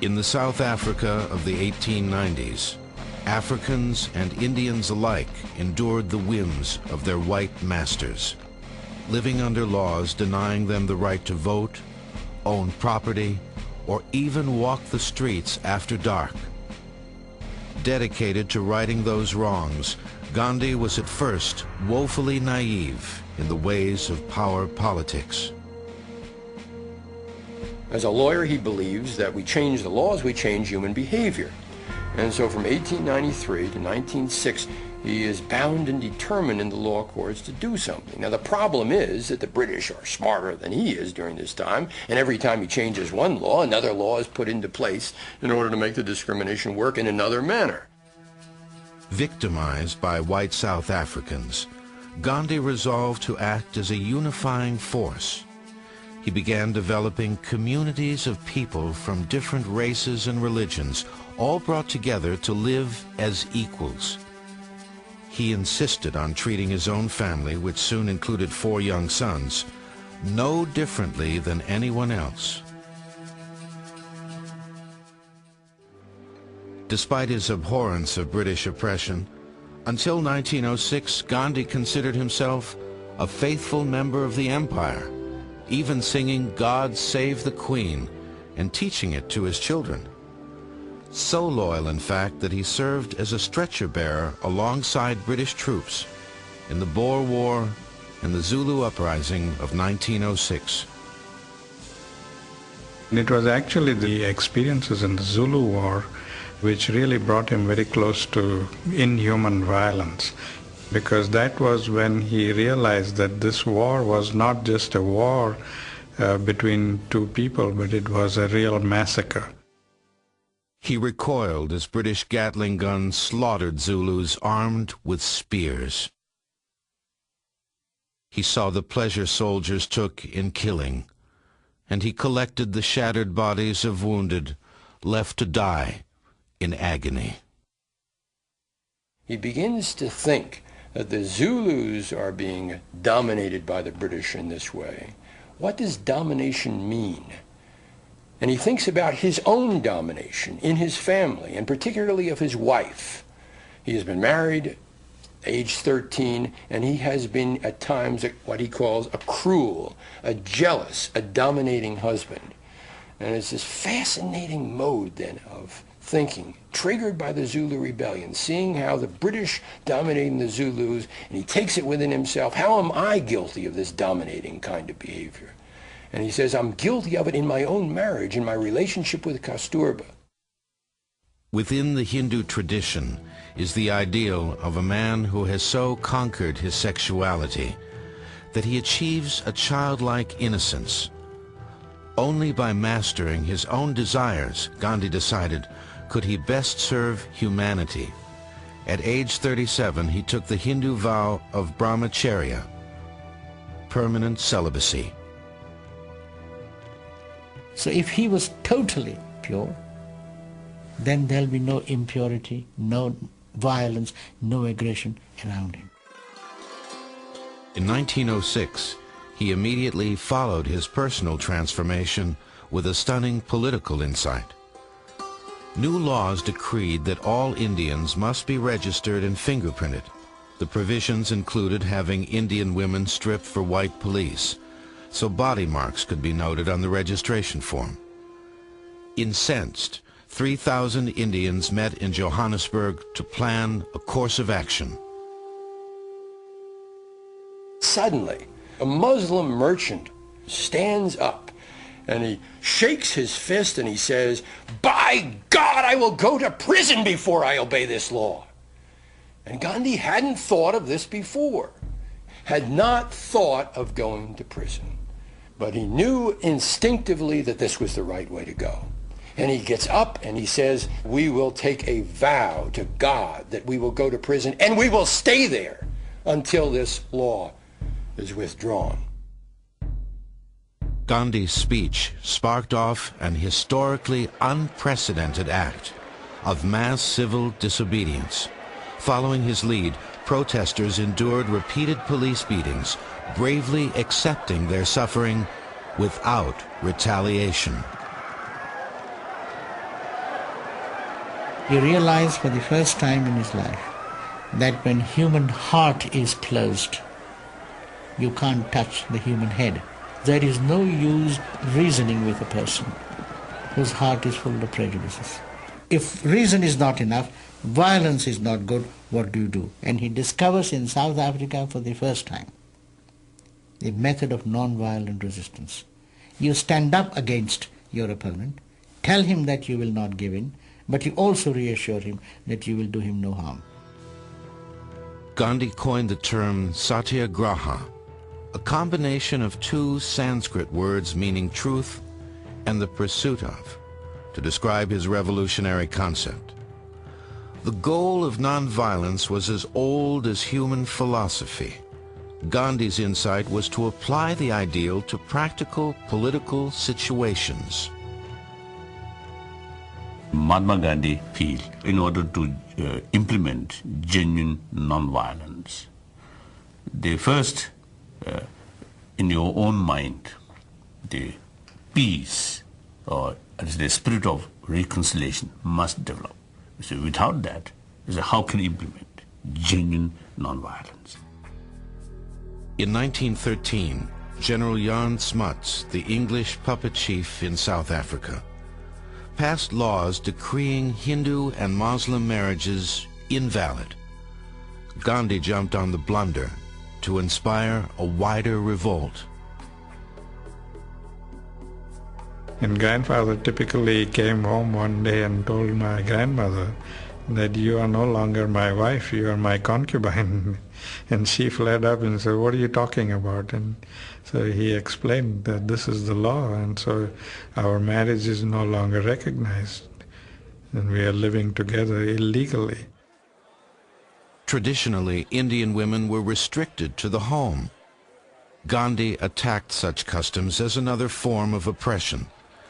In the South Africa of the 1890s, Africans and Indians alike endured the whims of their white masters, living under laws denying them the right to vote, own property, or even walk the streets after dark. Dedicated to righting those wrongs, Gandhi was at first woefully naive in the ways of power politics. As a lawyer, he believes that we change the laws, we change human behavior. And so from 1893 to 1906, he is bound and determined in the law courts to do something. Now, the problem is that the British are smarter than he is during this time, and every time he changes one law, another law is put into place in order to make the discrimination work in another manner. Victimized by white South Africans, Gandhi resolved to act as a unifying force. He began developing communities of people from different races and religions, all brought together to live as equals. He insisted on treating his own family, which soon included 4 young sons, no differently than anyone else. Despite his abhorrence of British oppression, until 1906, Gandhi considered himself a faithful member of the empire, even singing "God Save the Queen" and teaching it to his children. So loyal, in fact, that he served as a stretcher bearer alongside British troops in the Boer War and the Zulu Uprising of 1906. It was actually the experiences in the Zulu War which really brought him very close to inhuman violence, because that was when he realized that this war was not just a war between 2 people, but it was a real massacre. He recoiled as British Gatling guns slaughtered Zulus armed with spears. He saw the pleasure soldiers took in killing, and he collected the shattered bodies of wounded left to die in agony. He begins to think that the Zulus are being dominated by the British in this way. What does domination mean? And he thinks about his own domination in his family, and particularly of his wife. He has been married, age 13, and he has been at times what he calls a cruel, a jealous, a dominating husband. And it's this fascinating mode then of thinking, triggered by the Zulu rebellion, seeing how the British dominating the Zulus, and he takes it within himself, how am I guilty of this dominating kind of behavior? And he says, I'm guilty of it in my own marriage, in my relationship with Kasturba. Within the Hindu tradition is the ideal of a man who has so conquered his sexuality that he achieves a childlike innocence. Only by mastering his own desires, Gandhi decided, could he best serve humanity. At age 37, he took the Hindu vow of brahmacharya, permanent celibacy. So if he was totally pure, then there'll be no impurity, no violence, no aggression around him. In 1906, he immediately followed his personal transformation with a stunning political insight. New laws decreed that all Indians must be registered and fingerprinted. The provisions included having Indian women stripped for white police, so body marks could be noted on the registration form. Incensed, 3,000 Indians met in Johannesburg to plan a course of action. Suddenly, a Muslim merchant stands up and he shakes his fist and he says, "By God, I will go to prison before I obey this law." And Gandhi hadn't thought of this before, had not thought of going to prison. But he knew instinctively that this was the right way to go. And he gets up and he says, we will take a vow to God that we will go to prison and we will stay there until this law is withdrawn. Gandhi's speech sparked off an historically unprecedented act of mass civil disobedience. Following his lead, protesters endured repeated police beatings, bravely accepting their suffering without retaliation. He realized for the first time in his life that when human heart is closed, you can't touch the human head. There is no use reasoning with a person whose heart is full of prejudices. If reason is not enough, violence is not good, what do? And he discovers in South Africa for the first time the method of non-violent resistance. You stand up against your opponent, tell him that you will not give in, but you also reassure him that you will do him no harm. Gandhi coined the term Satyagraha, a combination of two Sanskrit words meaning truth and the pursuit of, to describe his revolutionary concept. The goal of nonviolence was as old as human philosophy. Gandhi's insight was to apply the ideal to practical political situations. Mahatma Gandhi feel in order to implement genuine non-violence, they first, in your own mind, the peace or the spirit of reconciliation must develop. So without that, how can you implement genuine non-violence? In 1913, General Jan Smuts, the English puppet chief in South Africa, passed laws decreeing Hindu and Muslim marriages invalid. Gandhi jumped on the blunder to inspire a wider revolt. And grandfather typically came home one day and told my grandmother that you are no longer my wife, you are my concubine. And she fled up and said, what are you talking about? And so he explained that this is the law, and so our marriage is no longer recognized, and we are living together illegally. Traditionally, Indian women were restricted to the home. Gandhi attacked such customs as another form of oppression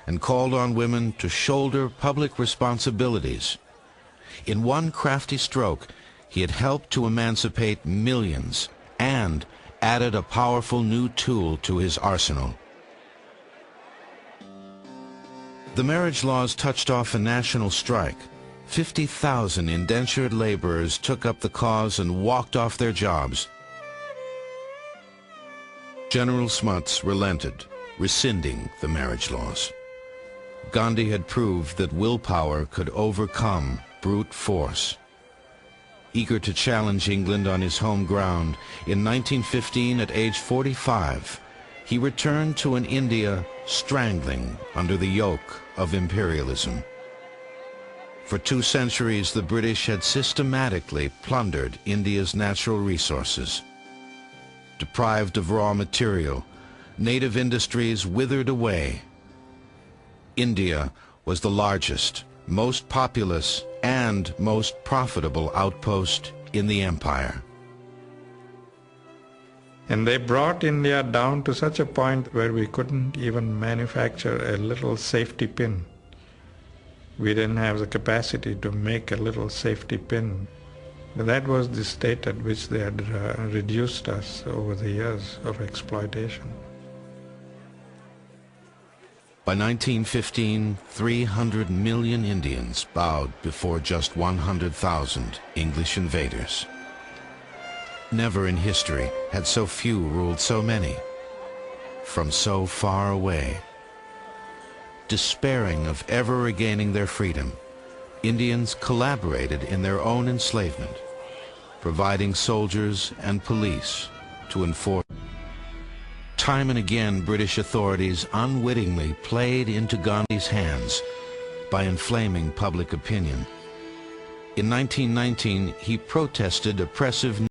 and called on women to shoulder public responsibilities. In one crafty stroke, he had helped to emancipate millions and added a powerful new tool to his arsenal. The marriage laws touched off a national strike. 50,000 indentured laborers took up the cause and walked off their jobs. General Smuts relented, rescinding the marriage laws. Gandhi had proved that willpower could overcome brute force. Eager to challenge England on his home ground, in 1915, at age 45, he returned to an India strangling under the yoke of imperialism. For 2 centuries, the British had systematically plundered India's natural resources. Deprived of raw material, native industries withered away. India was the largest, most populous, and most profitable outpost in the empire. And they brought India down to such a point where we couldn't even manufacture a little safety pin. We didn't have the capacity to make a little safety pin. That was the state at which they had reduced us over the years of exploitation. By 1915, 300 million Indians bowed before just 100,000 English invaders. Never in history had so few ruled so many, from so far away. Despairing of ever regaining their freedom, Indians collaborated in their own enslavement, providing soldiers and police to enforce. Time and again, British authorities unwittingly played into Gandhi's hands by inflaming public opinion. In 1919, he protested oppressive